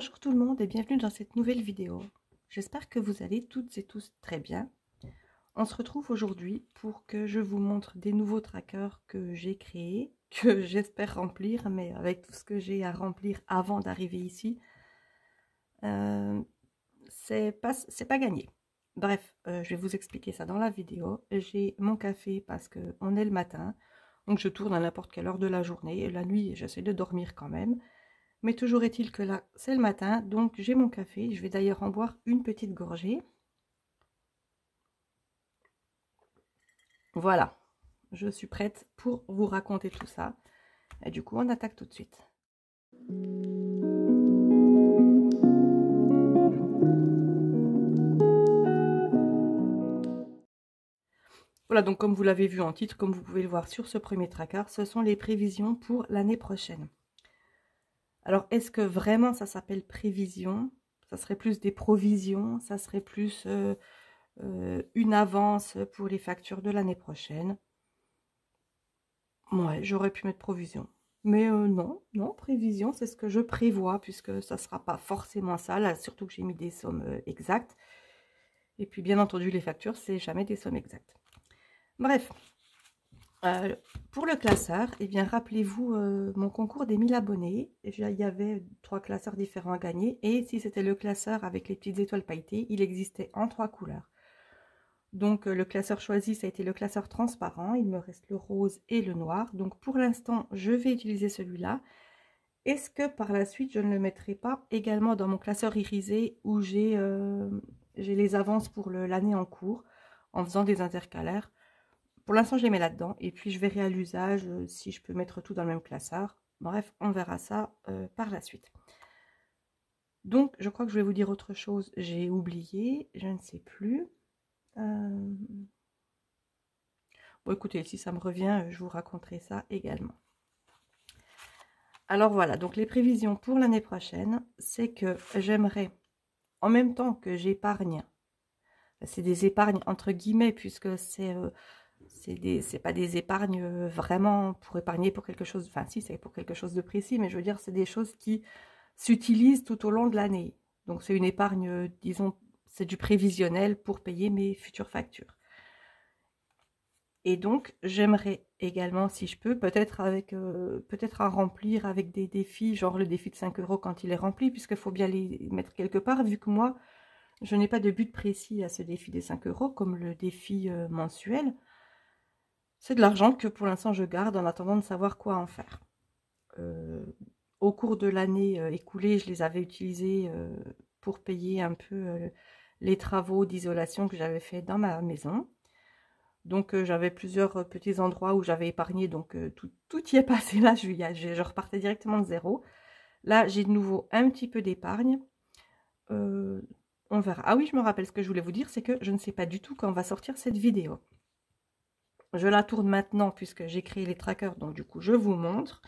Bonjour tout le monde et bienvenue dans cette nouvelle vidéo. J'espère que vous allez toutes et tous très bien. On se retrouve aujourd'hui pour que je vous montre des nouveaux trackers que j'ai créés, que j'espère remplir, mais avec tout ce que j'ai à remplir avant d'arriver ici, c'est pas gagné. Bref, je vais vous expliquer ça dans la vidéo. J'ai mon café parce qu'on est le matin, donc je tourne à n'importe quelle heure de la journée. Et la nuit, j'essaie de dormir quand même. Mais toujours est-il que là, c'est le matin, donc j'ai mon café. Je vais d'ailleurs en boire une petite gorgée. Voilà, je suis prête pour vous raconter tout ça. Et du coup, on attaque tout de suite. Voilà, donc comme vous l'avez vu en titre, comme vous pouvez le voir sur ce premier tracker, ce sont les prévisions pour l'année prochaine. Alors, est-ce que vraiment ça s'appelle prévision? Ça serait plus des provisions, ça serait plus une avance pour les factures de l'année prochaine. Ouais, j'aurais pu mettre provision. Mais non, prévision, c'est ce que je prévois, puisque ça ne sera pas forcément ça, là, surtout que j'ai mis des sommes exactes. Et puis, bien entendu, les factures, c'est jamais des sommes exactes. Bref, pour le classeur, eh bien, rappelez-vous mon concours des 1000 abonnés. Il y avait 3 classeurs différents à gagner. Et si c'était le classeur avec les petites étoiles pailletées, il existait en 3 couleurs. Donc, le classeur choisi, ça a été le classeur transparent. Il me reste le rose et le noir. Donc, pour l'instant, je vais utiliser celui-là. Est-ce que par la suite, je ne le mettrai pas également dans mon classeur irisé où j'ai les avances pour l'année en cours en faisant des intercalaires? Pour l'instant, je les mets là-dedans. Et puis, je verrai à l'usage si je peux mettre tout dans le même classeur. Bref, on verra ça par la suite. Donc, je crois que je vais vous dire autre chose. J'ai oublié, je ne sais plus. Bon, écoutez, si ça me revient, je vous raconterai ça également. Alors voilà, donc les prévisions pour l'année prochaine, c'est que j'aimerais, en même temps que j'épargne, c'est des épargnes entre guillemets, puisque c'est pas des épargnes vraiment pour épargner pour quelque chose, enfin si, c'est pour quelque chose de précis, mais je veux dire, c'est des choses qui s'utilisent tout au long de l'année. Donc c'est une épargne, disons, c'est du prévisionnel pour payer mes futures factures. Et donc, j'aimerais également, si je peux, peut-être à remplir avec des défis, genre le défi de 5 € quand il est rempli, puisqu'il faut bien les mettre quelque part, vu que moi, je n'ai pas de but précis à ce défi des 5 €, comme le défi mensuel. C'est de l'argent que pour l'instant je garde en attendant de savoir quoi en faire. Au cours de l'année écoulée, je les avais utilisés pour payer un peu les travaux d'isolation que j'avais fait dans ma maison. Donc, j'avais plusieurs petits endroits où j'avais épargné, donc tout y est passé là, je repartais directement de zéro. Là, j'ai de nouveau un petit peu d'épargne. On verra. Ah oui, je me rappelle ce que je voulais vous dire, c'est que je ne sais pas du tout quand on va sortir cette vidéo. Je la tourne maintenant puisque j'ai créé les trackers, donc du coup, je vous montre.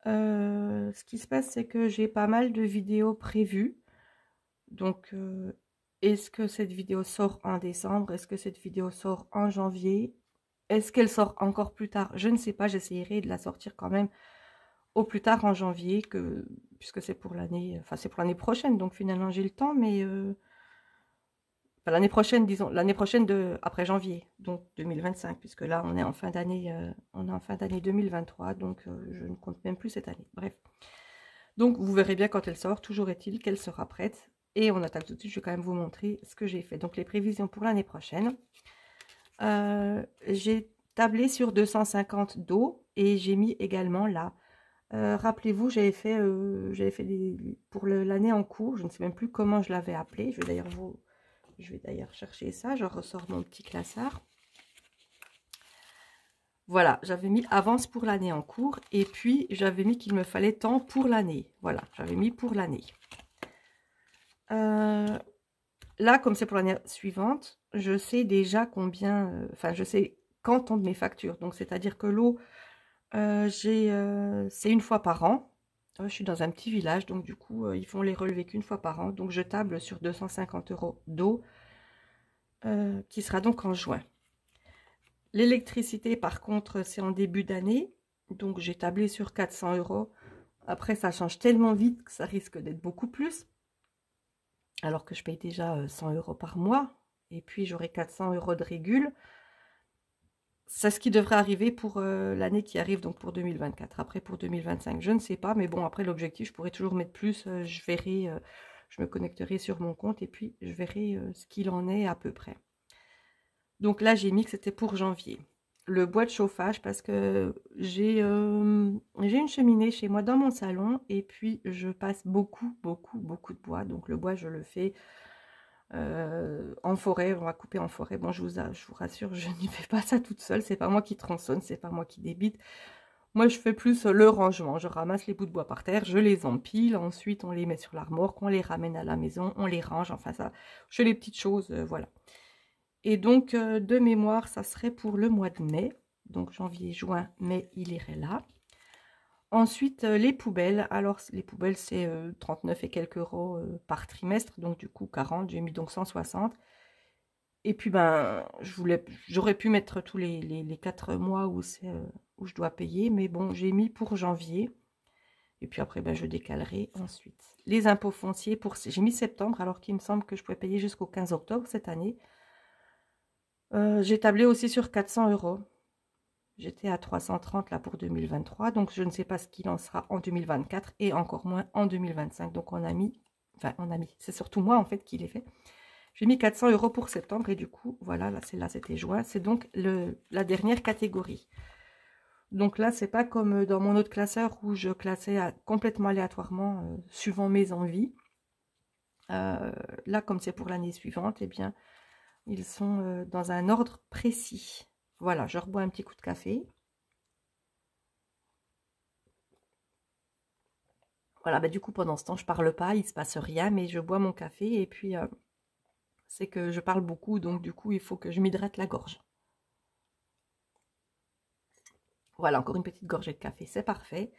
Ce qui se passe, c'est que j'ai pas mal de vidéos prévues. Donc, est-ce que cette vidéo sort en décembre? Est-ce que cette vidéo sort en janvier? Est-ce qu'elle sort encore plus tard? Je ne sais pas, j'essayerai de la sortir quand même au plus tard en janvier, puisque c'est pour l'année, enfin c'est pour l'année prochaine, donc finalement j'ai le temps, mais enfin, l'année prochaine, disons, l'année prochaine après janvier, donc 2025, puisque là on est en fin d'année, 2023, donc je ne compte même plus cette année. Bref. Donc vous verrez bien quand elle sort, toujours est-il qu'elle sera prête. Et on attaque tout de suite, je vais quand même vous montrer ce que j'ai fait. Donc les prévisions pour l'année prochaine. J'ai tablé sur 250 d'eau et j'ai mis également là. Rappelez-vous, j'avais fait pour l'année en cours, je ne sais même plus comment je l'avais appelé. Je vais d'ailleurs chercher ça, je ressors mon petit classeur. Voilà, j'avais mis avance pour l'année en cours et puis j'avais mis qu'il me fallait temps pour l'année. Voilà, j'avais mis pour l'année. Là, comme c'est pour l'année suivante, je sais déjà combien, enfin, je sais quand tombent mes factures. Donc, c'est-à-dire que l'eau, c'est une fois par an. Je suis dans un petit village, donc du coup, ils font les relevés qu'une fois par an. Donc, je table sur 250 € d'eau, qui sera donc en juin. L'électricité, par contre, c'est en début d'année. Donc, j'ai tablé sur 400 €. Après, ça change tellement vite que ça risque d'être beaucoup plus. Alors que je paye déjà 100 € par mois. Et puis, j'aurai 400 € de régule. C'est ce qui devrait arriver pour l'année qui arrive, donc pour 2024. Après, pour 2025, je ne sais pas. Mais bon, après, l'objectif, je pourrais toujours mettre plus. Je verrai, je me connecterai sur mon compte et puis je verrai ce qu'il en est à peu près. Donc là, j'ai mis que c'était pour janvier. Le bois de chauffage, parce que j'ai une cheminée chez moi dans mon salon. Et puis, je passe beaucoup de bois. Donc le bois, je le fais en forêt, on va couper en forêt. Bon, je vous rassure, je n'y fais pas ça toute seule. C'est pas moi qui tronçonne, c'est pas moi qui débite. Moi, je fais plus le rangement. Je ramasse les bouts de bois par terre, je les empile. Ensuite, on les met sur l'armoire, on les ramène à la maison, on les range. Enfin, ça, je fais les petites choses, voilà. Et donc, de mémoire, ça serait pour le mois de mai. Donc, janvier, juin, mai, il irait là. Ensuite, les poubelles. Alors, les poubelles, c'est 39 et quelques euros par trimestre. Donc, du coup, 40. J'ai mis donc 160. Et puis, ben, j'aurais pu mettre tous les 4 mois où je dois payer. Mais bon, j'ai mis pour janvier. Et puis après, ben, je décalerai ensuite. Les impôts fonciers, j'ai mis septembre, alors qu'il me semble que je pouvais payer jusqu'au 15 octobre cette année. J'ai tablé aussi sur 400 €. J'étais à 330 là pour 2023, donc je ne sais pas ce qu'il en sera en 2024 et encore moins en 2025. Donc on a mis, c'est surtout moi en fait qui l'ai fait. J'ai mis 400 € pour septembre et du coup, voilà, là c'était juin. C'est donc la dernière catégorie. Donc là, c'est pas comme dans mon autre classeur où je classais complètement aléatoirement suivant mes envies. Là, comme c'est pour l'année suivante, eh bien, ils sont dans un ordre précis. Voilà, je rebois un petit coup de café. Voilà, bah du coup, pendant ce temps, je parle pas, il se passe rien, mais je bois mon café et puis c'est que je parle beaucoup, donc du coup, il faut que je m'hydrate la gorge. Voilà, encore une petite gorgée de café, c'est parfait.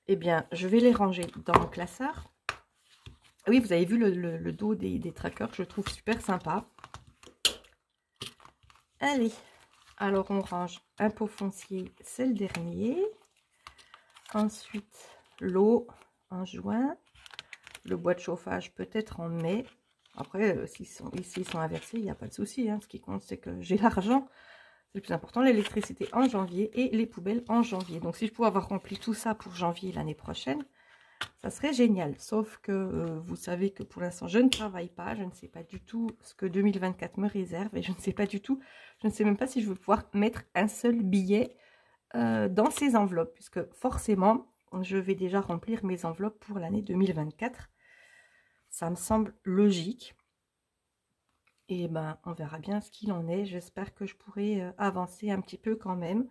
Eh bien, je vais les ranger dans mon classeur. Oui, vous avez vu le dos des trackers, je le trouve super sympa. Allez, alors on range impôt foncier, c'est le dernier. Ensuite, l'eau en juin. Le bois de chauffage peut-être en mai. Après, s'ils sont inversés, il n'y a pas de souci. Hein. Ce qui compte, c'est que j'ai l'argent. C'est le plus important. L'électricité en janvier et les poubelles en janvier. Donc, si je pouvais avoir rempli tout ça pour janvier l'année prochaine, ça serait génial. Sauf que vous savez que pour l'instant, je ne travaille pas. Je ne sais pas du tout ce que 2024 me réserve. Et je ne sais pas du tout, je ne sais même pas si je vais pouvoir mettre un seul billet dans ces enveloppes. Puisque forcément, je vais déjà remplir mes enveloppes pour l'année 2024. Ça me semble logique. Et ben, on verra bien ce qu'il en est. J'espère que je pourrai avancer un petit peu quand même.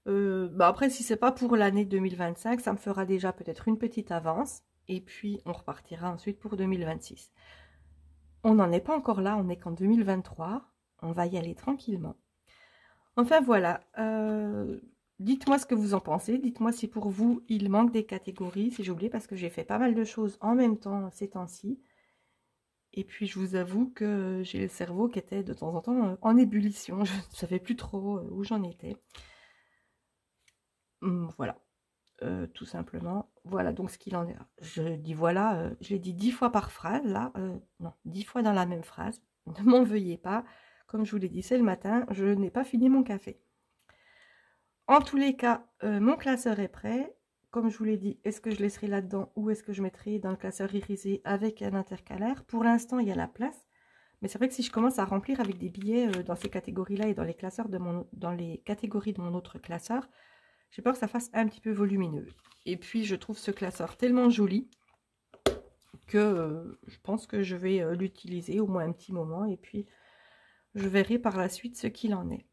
Bah après, si c'est pas pour l'année 2025, ça me fera déjà peut-être une petite avance. Et puis, on repartira ensuite pour 2026. On n'en est pas encore là, on n'est qu'en 2023. On va y aller tranquillement. Enfin, voilà. Dites-moi ce que vous en pensez. Dites-moi si pour vous, il manque des catégories. Si j'ai oublié, parce que j'ai fait pas mal de choses en même temps ces temps-ci. Et puis, je vous avoue que j'ai le cerveau qui était de temps en temps en ébullition. Je ne savais plus trop où j'en étais. Voilà, tout simplement. Voilà donc ce qu'il en est. Je dis voilà, je l'ai dit 10 fois par phrase, là. Non, 10 fois dans la même phrase. Ne m'en veuillez pas. Comme je vous l'ai dit, c'est le matin. Je n'ai pas fini mon café. En tous les cas, mon classeur est prêt. Comme je vous l'ai dit, est-ce que je laisserai là-dedans ou est-ce que je mettrai dans le classeur irisé avec un intercalaire? Pour l'instant, il y a la place. Mais c'est vrai que si je commence à remplir avec des billets dans ces catégories-là et dans les classeurs dans les catégories de mon autre classeur, j'ai peur que ça fasse un petit peu volumineux. Et puis, je trouve ce classeur tellement joli que je pense que je vais l'utiliser au moins un petit moment. Et puis, je verrai par la suite ce qu'il en est.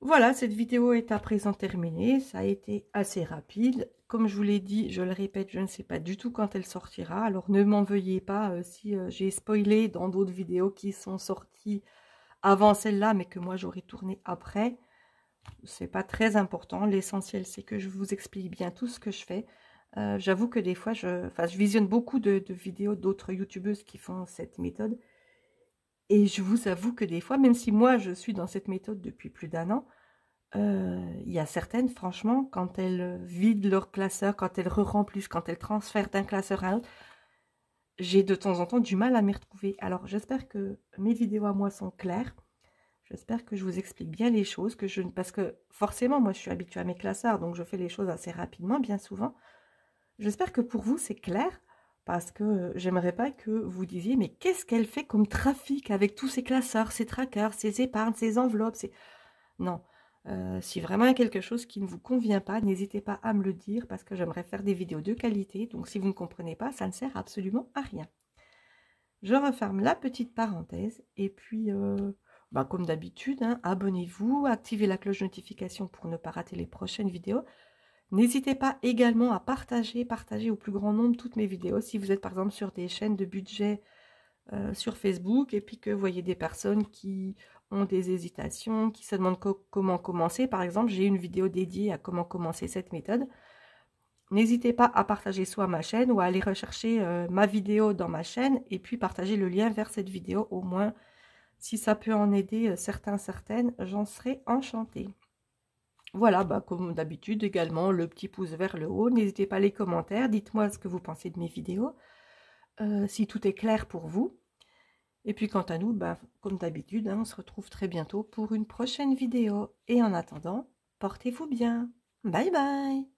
Voilà, cette vidéo est à présent terminée. Ça a été assez rapide. Comme je vous l'ai dit, je le répète, je ne sais pas du tout quand elle sortira. Alors ne m'en veuillez pas si j'ai spoilé dans d'autres vidéos qui sont sorties avant celle-là, mais que moi j'aurais tourné après. C'est pas très important. L'essentiel, c'est que je vous explique bien tout ce que je fais. J'avoue que des fois, je visionne beaucoup de vidéos d'autres youtubeuses qui font cette méthode. Et je vous avoue que des fois, même si moi je suis dans cette méthode depuis plus d'1 an, il y a certaines, franchement, quand elles vident leur classeur, quand elles re-remplissent, quand elles transfèrent d'un classeur à un autre, j'ai de temps en temps du mal à m'y retrouver. Alors j'espère que mes vidéos à moi sont claires. J'espère que je vous explique bien les choses, parce que forcément, moi je suis habituée à mes classeurs, donc je fais les choses assez rapidement, bien souvent. J'espère que pour vous c'est clair, parce que j'aimerais pas que vous disiez, mais qu'est-ce qu'elle fait comme trafic avec tous ces classeurs, ces trackers, ces épargnes, ces enveloppes, Non. Si vraiment il y a quelque chose qui ne vous convient pas, n'hésitez pas à me le dire, parce que j'aimerais faire des vidéos de qualité, donc si vous ne comprenez pas, ça ne sert absolument à rien. Je referme la petite parenthèse, et puis, comme d'habitude, hein, abonnez-vous, activez la cloche de notification pour ne pas rater les prochaines vidéos. N'hésitez pas également à partager au plus grand nombre toutes mes vidéos. Si vous êtes par exemple sur des chaînes de budget sur Facebook et puis que vous voyez des personnes qui ont des hésitations, qui se demandent comment commencer. Par exemple, j'ai une vidéo dédiée à comment commencer cette méthode. N'hésitez pas à partager soit ma chaîne ou à aller rechercher ma vidéo dans ma chaîne et puis partager le lien vers cette vidéo. Au moins, si ça peut en aider certaines, j'en serai enchantée. Voilà, comme d'habitude également, le petit pouce vers le haut. N'hésitez pas les commentaires, dites-moi ce que vous pensez de mes vidéos, si tout est clair pour vous. Et puis quant à nous, comme d'habitude, hein, on se retrouve très bientôt pour une prochaine vidéo. Et en attendant, portez-vous bien. Bye bye.